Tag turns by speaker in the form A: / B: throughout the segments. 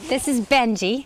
A: This is Benji.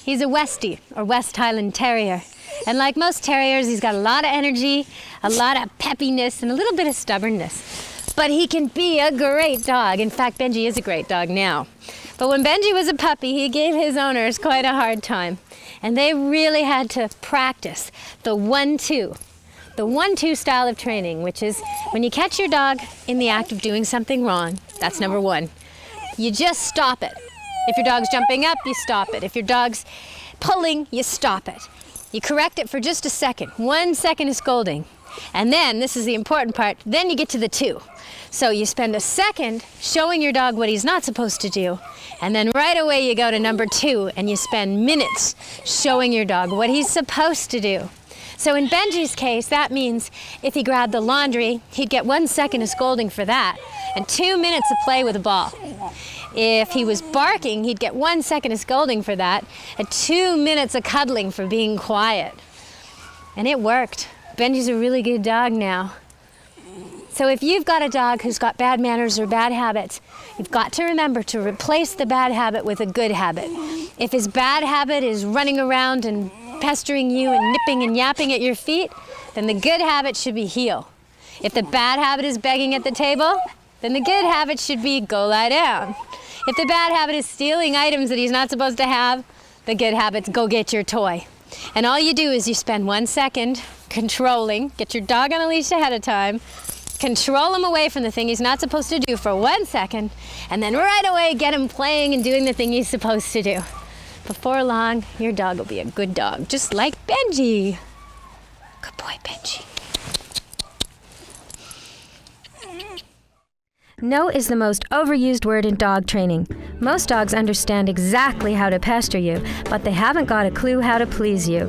A: He's a Westie, or West Highland Terrier. And like most terriers, he's got a lot of energy, a lot of peppiness, and a little bit of stubbornness. But he can be a great dog. In fact, Benji is a great dog now. But when Benji was a puppy, he gave his owners quite a hard time. And they really had to practice the 1-2. The 1-2 style of training, which is when you catch your dog in the act of doing something wrong, that's number one. You just stop it. If your dog's jumping up, you stop it. If your dog's pulling, you stop it. You correct it for just a second. 1 second is scolding. And then, this is the important part, then you get to the 2. So you spend a second showing your dog what he's not supposed to do, and then right away you go to number 2 and you spend minutes showing your dog what he's supposed to do. So in Benji's case, that means if he grabbed the laundry, he'd get 1 second of scolding for that, and 2 minutes of play with a ball. If he was barking, he'd get 1 second of scolding for that, and 2 minutes of cuddling for being quiet. And it worked. Benji's a really good dog now. So if you've got a dog who's got bad manners or bad habits, you've got to remember to replace the bad habit with a good habit. If his bad habit is running around and pestering you and nipping and yapping at your feet, then the good habit should be heel. If the bad habit is begging at the table, then the good habit should be go lie down. If the bad habit is stealing items that he's not supposed to have, the good habit's go get your toy. And all you do is you spend 1 second controlling, get your dog on a leash ahead of time, control him away from the thing he's not supposed to do for 1 second, and then right away get him playing and doing the thing he's supposed to do. Before long, your dog will be a good dog, just like Benji. Good boy, Benji.
B: No is the most overused word in dog training. Most dogs understand exactly how to pester you, but they haven't got a clue how to please you.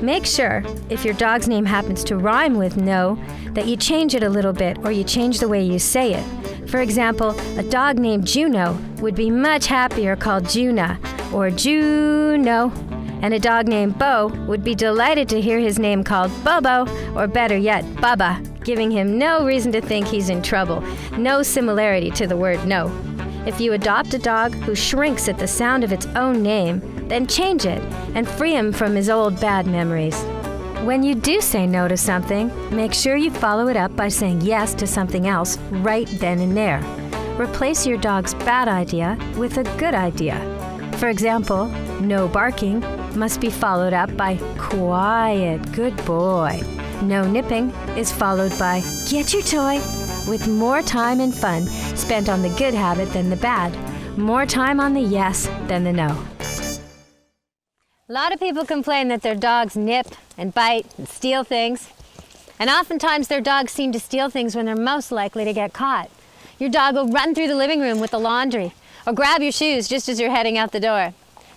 B: Make sure, if your dog's name happens to rhyme with no, that you change it a little bit or you change the way you say it. For example, a dog named Juno would be much happier called Juna or Juno. And a dog named Bo would be delighted to hear his name called Bobo, or better yet, Bubba, giving him no reason to think he's in trouble, no similarity to the word no. If you adopt a dog who shrinks at the sound of its own name, then change it and free him from his old bad memories. When you do say no to something, make sure you follow it up by saying yes to something else right then and there. Replace your dog's bad idea with a good idea. For example, no barking must be followed up by quiet, good boy. No nipping is followed by get your toy, with more time and fun spent on the good habit than the bad, more time on the yes than the no.
A: A lot of people complain that their dogs nip and bite and steal things. And oftentimes their dogs seem to steal things when they're most likely to get caught. Your dog will run through the living room with the laundry or grab your shoes just as you're heading out the door.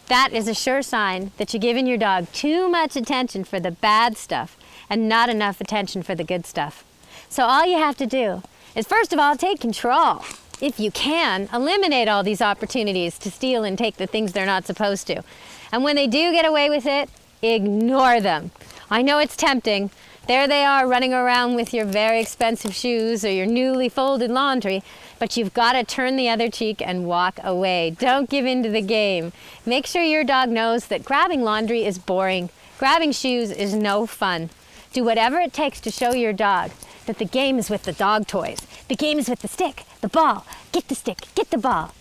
A: That is a sure sign that you're giving your dog too much attention for the bad stuff and not enough attention for the good stuff. So all you have to do is, first of all, take control. If you can, eliminate all these opportunities to steal and take the things they're not supposed to. And when they do get away with it, ignore them. I know it's tempting. There they are running around with your very expensive shoes or your newly folded laundry, but you've got to turn the other cheek and walk away. Don't give in to the game. Make sure your dog knows that grabbing laundry is boring. Grabbing shoes is no fun. Do whatever it takes to show your dog that the game is with the dog toys. The game is with the stick, the ball. Get the stick, get the ball.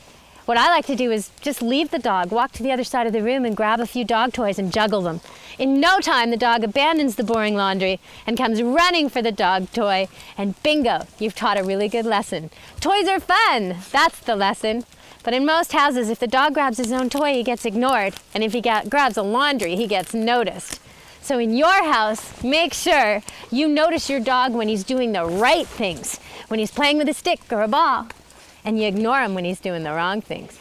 A: What I like to do is just leave the dog, walk to the other side of the room and grab a few dog toys and juggle them. In no time, the dog abandons the boring laundry and comes running for the dog toy, and bingo, you've taught a really good lesson. Toys are fun, that's the lesson. But in most houses, if the dog grabs his own toy, he gets ignored, and if he grabs a laundry, he gets noticed. So in your house, make sure you notice your dog when he's doing the right things, when he's playing with a stick or a ball, and you ignore him when he's doing the wrong things.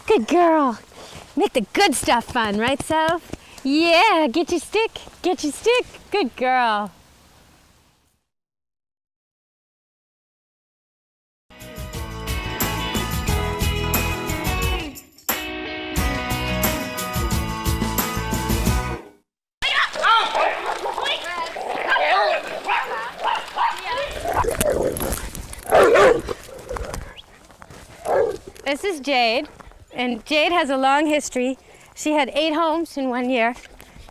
A: Good girl. Make the good stuff fun, right, Soph? Yeah, get your stick, get your stick. Good girl. This is Jade. And Jade has a long history. She had 8 homes in 1 year.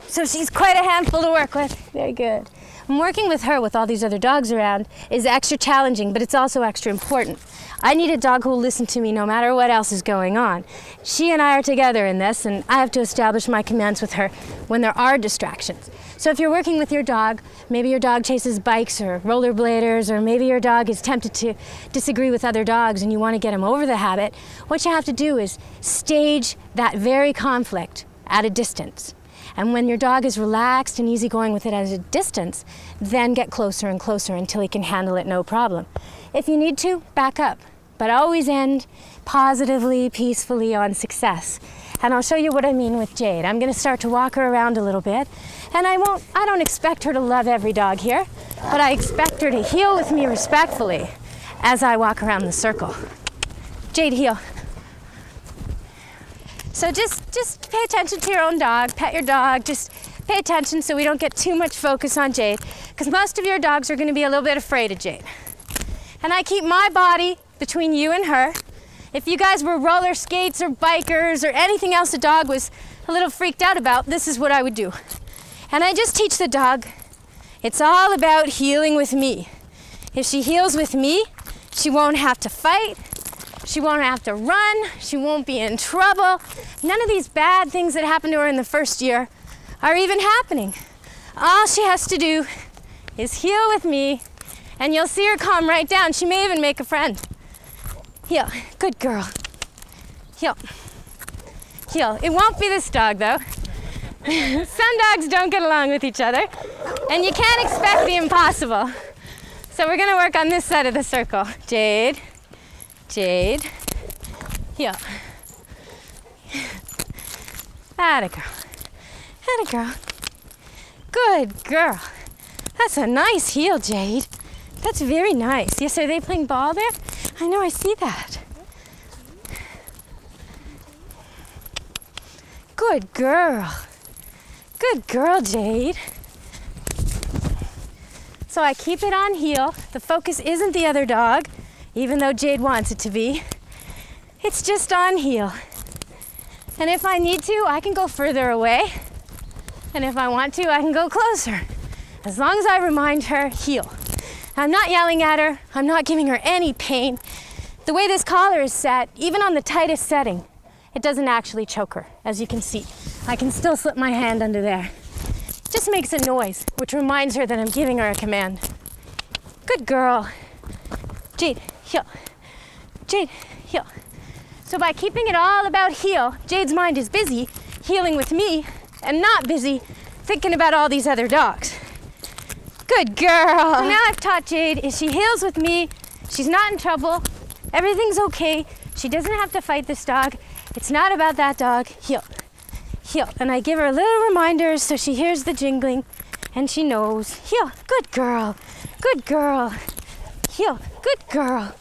A: So she's quite a handful to work with. Very good. And working with her with all these other dogs around is extra challenging, but it's also extra important. I need a dog who will listen to me no matter what else is going on. She and I are together in this, and I have to establish my commands with her when there are distractions. So if you're working with your dog, maybe your dog chases bikes or rollerbladers, or maybe your dog is tempted to disagree with other dogs and you want to get him over the habit, what you have to do is stage that very conflict at a distance. And when your dog is relaxed and easygoing with it at a distance, then get closer and closer until he can handle it no problem. If you need to, back up, but always end positively, peacefully on success. And I'll show you what I mean with Jade. I'm going to start to walk her around a little bit, and I don't expect her to love every dog here, but I expect her to heel with me respectfully as I walk around the circle. Jade, heel. So just pay attention to your own dog, pet your dog, just pay attention so we don't get too much focus on Jade, because most of your dogs are going to be a little bit afraid of Jade. And I keep my body between you and her. If you guys were roller skates or bikers or anything else a dog was a little freaked out about, this is what I would do. And I just teach the dog, it's all about healing with me. If she heals with me, she won't have to fight. She won't have to run, she won't be in trouble. None of these bad things that happened to her in the first year are even happening. All she has to do is heel with me, and you'll see her calm right down. She may even make a friend. Heel, good girl. Heel, heel. It won't be this dog though. Some dogs don't get along with each other, and you can't expect the impossible. So we're gonna work on this side of the circle. Jade. Jade, heel. Atta girl, atta girl. Good girl. That's a nice heel, Jade. That's very nice. Yes, are they playing ball there? I know, I see that. Good girl. Good girl, Jade. So I keep it on heel. The focus isn't the other dog, even though Jade wants it to be. It's just on heel. And if I need to, I can go further away. And if I want to, I can go closer. As long as I remind her, heel. I'm not yelling at her. I'm not giving her any pain. The way this collar is set, even on the tightest setting, it doesn't actually choke her, as you can see. I can still slip my hand under there. It just makes a noise, which reminds her that I'm giving her a command. Good girl. Jade, heel. Jade, heel. So by keeping it all about heel, Jade's mind is busy healing with me and not busy thinking about all these other dogs. Good girl. So now I've taught Jade, if she heals with me, she's not in trouble, everything's okay, she doesn't have to fight this dog, it's not about that dog, heel, heel. And I give her little reminders so she hears the jingling and she knows, heel, good girl, heel, good girl.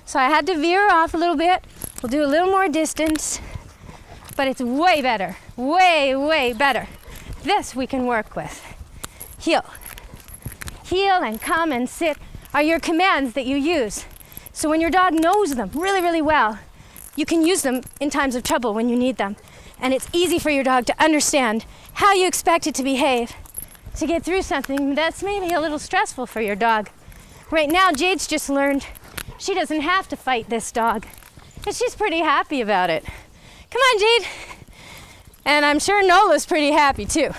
A: So I had to veer her off a little bit. We'll do a little more distance, but it's way better, way, way better. This we can work with. Heel. Heel and come and sit are your commands that you use. So when your dog knows them really, really well, you can use them in times of trouble when you need them. And it's easy for your dog to understand how you expect it to behave to get through something that's maybe a little stressful for your dog. Right now, Jade's just learned she doesn't have to fight this dog. And she's pretty happy about it. Come on, Jade. And I'm sure Nola's pretty happy too.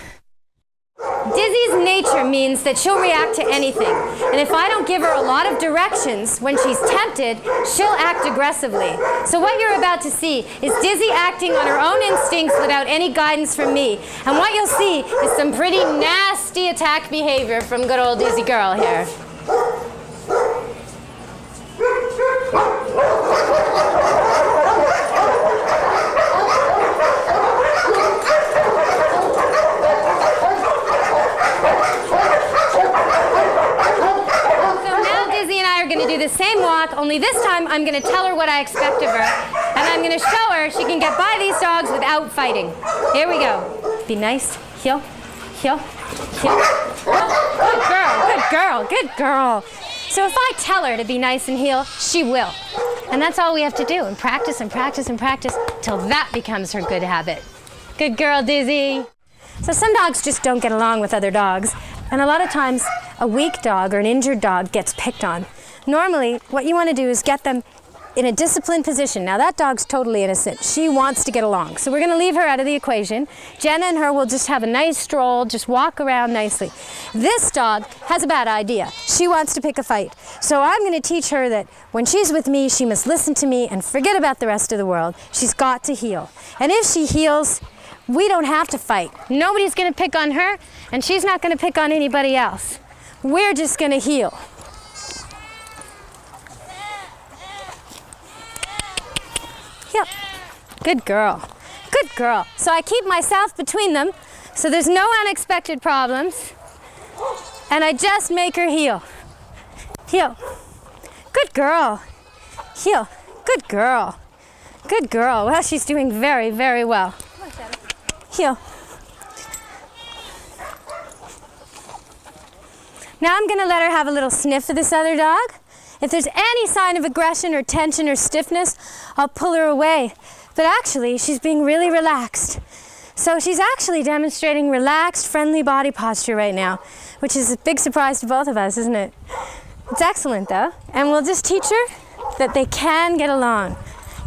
A: Dizzy's nature means that she'll react to anything. And if I don't give her a lot of directions when she's tempted, she'll act aggressively. So what you're about to see is Dizzy acting on her own instincts without any guidance from me. And what you'll see is some pretty nasty attack behavior from good old Dizzy girl here. The same walk, only this time I'm going to tell her what I expect of her, and I'm going to show her she can get by these dogs without fighting. Here we go. Be nice. Heel, heel, heel. Good girl, good girl, good girl. So if I tell her to be nice and heel, she will. And that's all we have to do, and practice and practice and practice till that becomes her good habit. Good girl, Dizzy. So some dogs just don't get along with other dogs, and a lot of times a weak dog or an injured dog gets picked on. Normally, what you want to do is get them in a disciplined position. Now that dog's totally innocent. She wants to get along. So we're going to leave her out of the equation. Jenna and her will just have a nice stroll, just walk around nicely. This dog has a bad idea. She wants to pick a fight. So I'm going to teach her that when she's with me, she must listen to me and forget about the rest of the world. She's got to heel. And if she heals, we don't have to fight. Nobody's going to pick on her, and she's not going to pick on anybody else. We're just going to heel. Yep. Good girl. Good girl. So I keep myself between them so there's no unexpected problems. And I just make her heel. Heel. Good girl. Heel. Good girl. Good girl. Well, she's doing very, very well. Heel. Now I'm going to let her have a little sniff of this other dog. If there's any sign of aggression or tension or stiffness, I'll pull her away. But actually, she's being really relaxed. So she's actually demonstrating relaxed, friendly body posture right now, which is a big surprise to both of us, isn't it? It's excellent, though. And we'll just teach her that they can get along.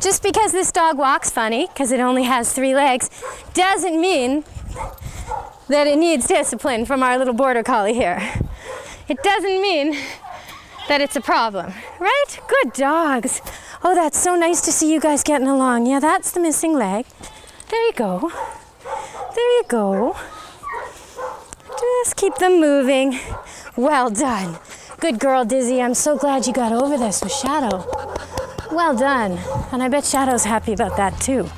A: Just because this dog walks funny, because it only has 3 legs, doesn't mean that it needs discipline from our little border collie here. It doesn't mean that it's a problem, right? Good dogs. Oh, that's so nice to see you guys getting along. Yeah, that's the missing leg. There you go. There you go. Just keep them moving. Well done. Good girl, Dizzy. I'm so glad you got over this with Shadow. Well done. And I bet Shadow's happy about that too.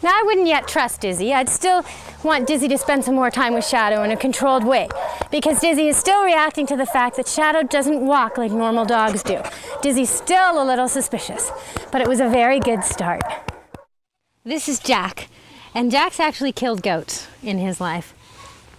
A: Now, I wouldn't yet trust Dizzy. I'd still want Dizzy to spend some more time with Shadow in a controlled way, because Dizzy is still reacting to the fact that Shadow doesn't walk like normal dogs do. Dizzy's still a little suspicious, but it was a very good start. This is Jack, and Jack's actually killed goats in his life.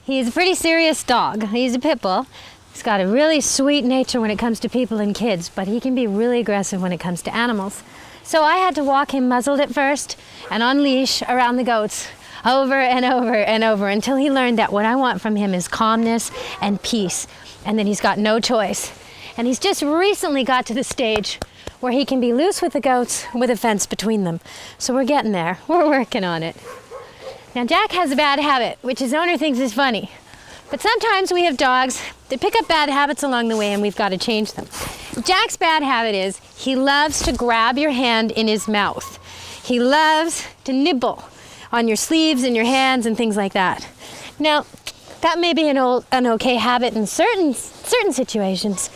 A: He's a pretty serious dog. He's a pit bull. He's got a really sweet nature when it comes to people and kids, but he can be really aggressive when it comes to animals. So I had to walk him muzzled at first and on leash around the goats over and over and over until he learned that what I want from him is calmness and peace, and then he's got no choice. And he's just recently got to the stage where he can be loose with the goats with a fence between them. So we're getting there. We're working on it. Now Jack has a bad habit, which his owner thinks is funny. But sometimes we have dogs that pick up bad habits along the way, and we've got to change them. Jack's bad habit is he loves to grab your hand in his mouth. He loves to nibble on your sleeves and your hands and things like that. Now, that may be an okay habit in certain situations,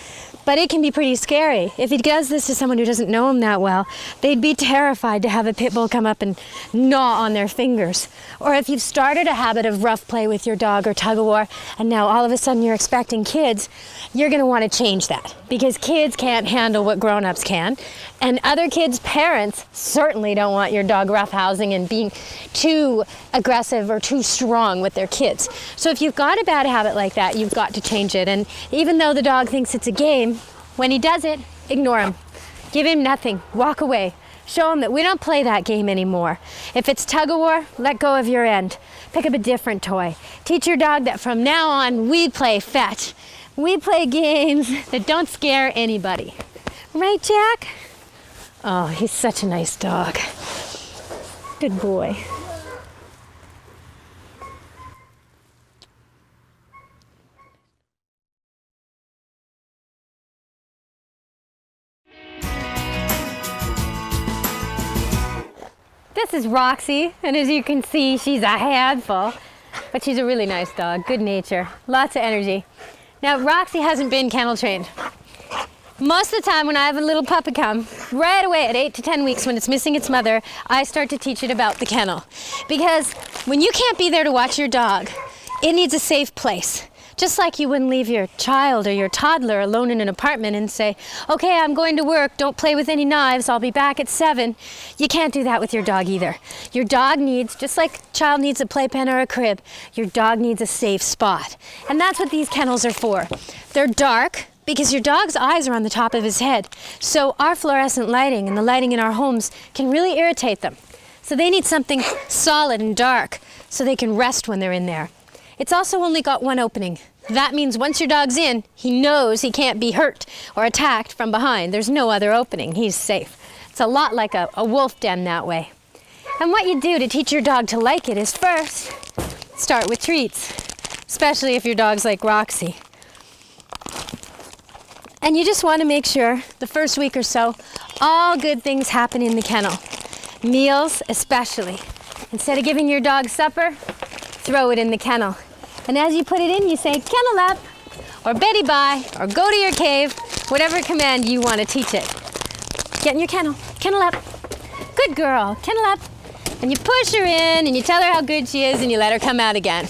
A: but it can be pretty scary. If he does this to someone who doesn't know him that well, they'd be terrified to have a pit bull come up and gnaw on their fingers. Or if you've started a habit of rough play with your dog or tug-of-war, and now all of a sudden you're expecting kids, you're going to want to change that, because kids can't handle what grown-ups can, and other kids' parents certainly don't want your dog roughhousing and being too aggressive or too strong with their kids. So if you've got a bad habit like that, you've got to change it. And even though the dog thinks it's a game, when he does it, ignore him. Give him nothing. Walk away. Show him that we don't play that game anymore. If it's tug-of-war, let go of your end. Pick up a different toy. Teach your dog that from now on, we play fetch. We play games that don't scare anybody. Right, Jack? Oh, he's such a nice dog. Good boy. This is Roxy, and as you can see, she's a handful, but she's a really nice dog, good nature, lots of energy. Now, Roxy hasn't been kennel trained. Most of the time when I have a little puppy come, right away at 8 to 10 weeks when it's missing its mother, I start to teach it about the kennel. Because when you can't be there to watch your dog, it needs a safe place. Just like you wouldn't leave your child or your toddler alone in an apartment and say, okay, I'm going to work, don't play with any knives, I'll be back at 7. You can't do that with your dog either. Your dog needs, just like a child needs a playpen or a crib, your dog needs a safe spot. And that's what these kennels are for. They're dark, because your dog's eyes are on the top of his head. So our fluorescent lighting and the lighting in our homes can really irritate them. So they need something solid and dark so they can rest when they're in there. It's also only got one opening. That means once your dog's in, he knows he can't be hurt or attacked from behind. There's no other opening. He's safe. It's a lot like a wolf den that way. And what you do to teach your dog to like it is first, start with treats, especially if your dog's like Roxy. And you just want to make sure the first week or so, all good things happen in the kennel. Meals especially. Instead of giving your dog supper, throw it in the kennel. And as you put it in, you say, kennel up, or Betty bye, or go to your cave, whatever command you want to teach it. Get in your kennel, kennel up. Good girl, kennel up. And you push her in, and you tell her how good she is, and you let her come out again.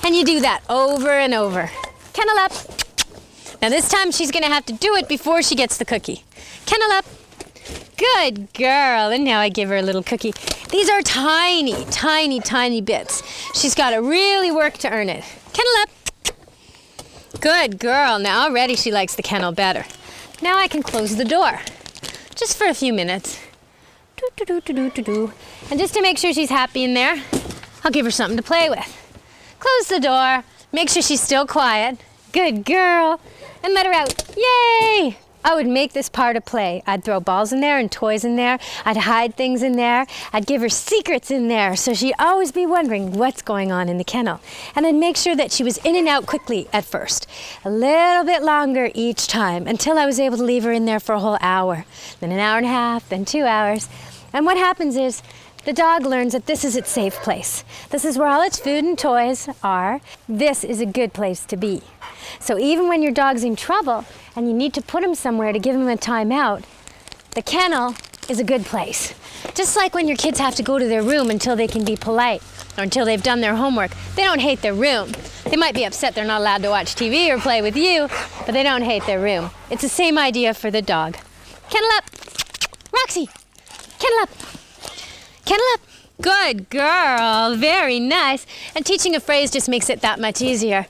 A: And you do that over and over. Kennel up. Now this time she's gonna have to do it before she gets the cookie. Kennel up. Good girl. And now I give her a little cookie. These are tiny, tiny, tiny bits. She's gotta really work to earn it. Kennel up. Good girl. Now already she likes the kennel better. Now I can close the door. Just for a few minutes. Do. And just to make sure she's happy in there, I'll give her something to play with. Close the door, make sure she's still quiet. Good girl. And let her out. Yay! I would make this part of play. I'd throw balls in there and toys in there. I'd hide things in there. I'd give her secrets in there so she'd always be wondering what's going on in the kennel. And I'd make sure that she was in and out quickly at first. A little bit longer each time until I was able to leave her in there for a whole hour. Then an hour and a half, then 2 hours. And what happens is the dog learns that this is its safe place. This is where all its food and toys are. This is a good place to be. So even when your dog's in trouble and you need to put him somewhere to give him a timeout, the kennel is a good place. Just like when your kids have to go to their room until they can be polite or until they've done their homework, they don't hate their room. They might be upset they're not allowed to watch TV or play with you, but they don't hate their room. It's the same idea for the dog. Kennel up. Roxy, kennel up. Kennel up. Good girl. Very nice. And teaching a phrase just makes it that much easier.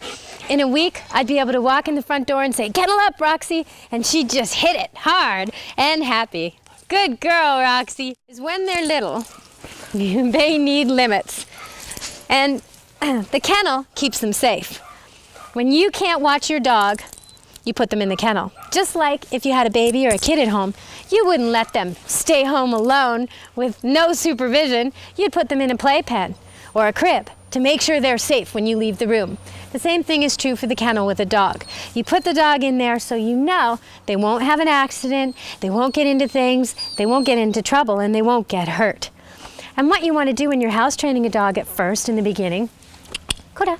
A: In a week, I'd be able to walk in the front door and say, kennel up, Roxy, and she'd just hit it hard and happy. Good girl, Roxy. Is when they're little, they need limits. And the kennel keeps them safe. When you can't watch your dog, you put them in the kennel. Just like if you had a baby or a kid at home, you wouldn't let them stay home alone with no supervision. You'd put them in a playpen or a crib to make sure they're safe when you leave the room. The same thing is true for the kennel with a dog. You put the dog in there so you know they won't have an accident, they won't get into things, they won't get into trouble, and they won't get hurt. And what you want to do when you're house training a dog at first in the beginning, Koda,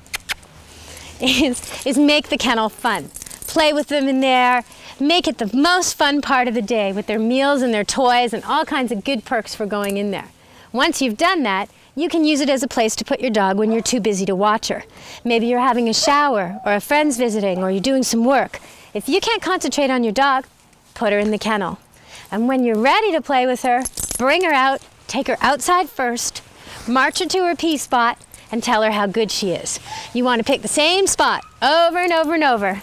A: is make the kennel fun. Play with them in there, make it the most fun part of the day with their meals and their toys and all kinds of good perks for going in there. Once you've done that, you can use it as a place to put your dog when you're too busy to watch her. Maybe you're having a shower or a friend's visiting or you're doing some work. If you can't concentrate on your dog, put her in the kennel. And when you're ready to play with her, bring her out, take her outside first, march her to her pee spot, and tell her how good she is. You want to pick the same spot over and over and over.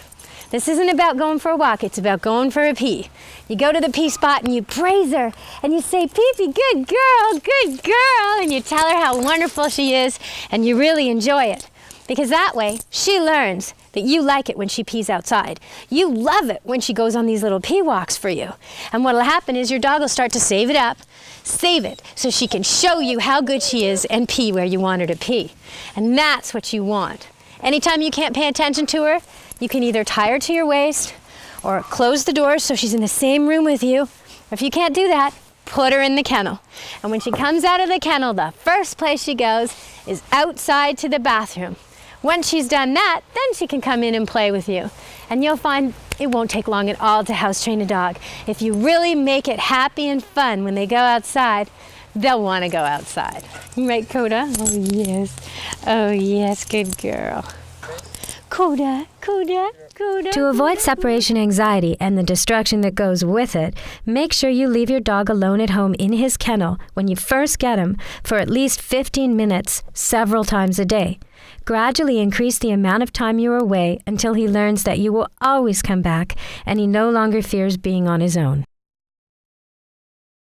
A: This isn't about going for a walk, it's about going for a pee. You go to the pee spot and you praise her and you say, Pee-Pee, good girl, and you tell her how wonderful she is and you really enjoy it. Because that way, she learns that you like it when she pees outside. You love it when she goes on these little pee walks for you. And what'll happen is your dog will start to save it up, save it, so she can show you how good she is and pee where you want her to pee. And that's what you want. Anytime you can't pay attention to her, you can either tie her to your waist or close the door so she's in the same room with you. Or if you can't do that, put her in the kennel. And when she comes out of the kennel, the first place she goes is outside to the bathroom. Once she's done that, then she can come in and play with you. And you'll find it won't take long at all to house train a dog. If you really make it happy and fun when they go outside, they'll want to go outside. Right, Coda? Oh, yes. Oh, yes, good girl. Coda, Coda, Coda.
B: To avoid separation anxiety and the destruction that goes with it, make sure you leave your dog alone at home in his kennel when you first get him for at least 15 minutes several times a day. Gradually increase the amount of time you are away until he learns that you will always come back and he no longer fears being on his own.